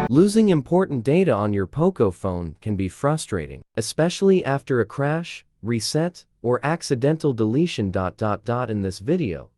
Losing important data on your POCO phone can be frustrating, especially after a crash, reset, or accidental deletion. In this video,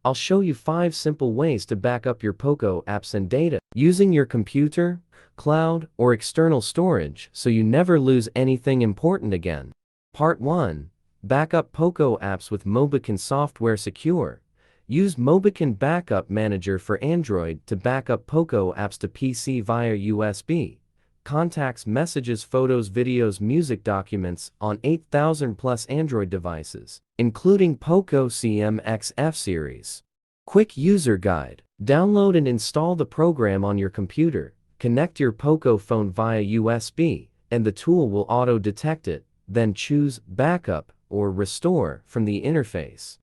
I'll show you 5 simple ways to back up your POCO apps and data using your computer, cloud, or external storage so you never lose anything important again. Part 1. Backup POCO apps with MobiKin software secure. Use MobiKin Backup Manager for Android to back up POCO apps to PC via USB. Contacts, messages, photos, videos, music, documents on 8,000 plus Android devices, including POCO C MXF series. Quick user guide. Download and install the program on your computer. Connect your POCO phone via USB, and the tool will auto-detect it. Then choose Backup or Restore from the interface.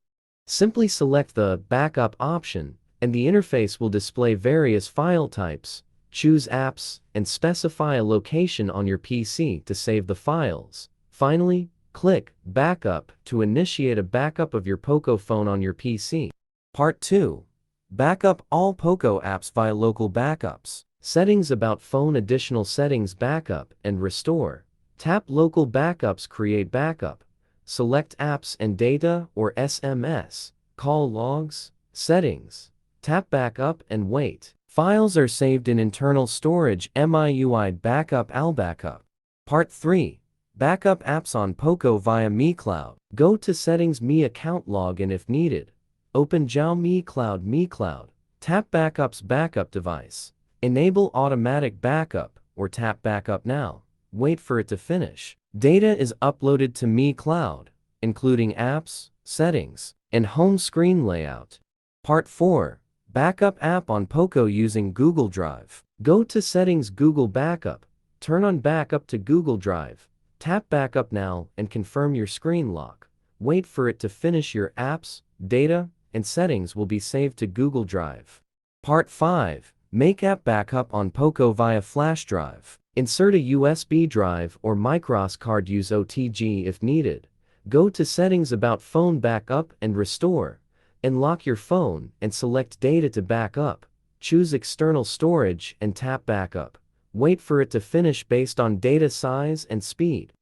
Simply select the Backup option, and the interface will display various file types. Choose Apps, and specify a location on your PC to save the files. Finally, click Backup to initiate a backup of your POCO phone on your PC. Part 2. Backup all POCO apps via local backups. Settings about phone. Additional settings. Backup and restore. Tap Local Backups. Create backup. Select Apps and Data or SMS. Call logs. Settings. Tap Backup and wait. Files are saved in internal storage. MIUI Backup. Al Backup. Part 3. Backup apps on POCO via Mi Cloud. Go to Settings. Mi Account. Log in if needed. Open Xiaomi Cloud. Mi Cloud. Tap Backups. Backup device. Enable automatic backup or tap Backup now. Wait for it to finish. Data is uploaded to Mi Cloud, including apps, settings, and home screen layout. Part 4. Backup app on POCO using Google Drive. Go to Settings. Google Backup. Turn on Backup to Google Drive. Tap Backup now and confirm your screen lock. Wait for it to finish. Your apps, data, and settings will be saved to Google Drive. Part 5. Make app backup on POCO via flash drive. Insert a USB drive or microSD card. Use OTG if needed. Go to Settings. About Phone. Backup and Restore. Unlock your phone and select Data to backup. Choose External Storage and tap Backup. Wait for it to finish based on data size and speed.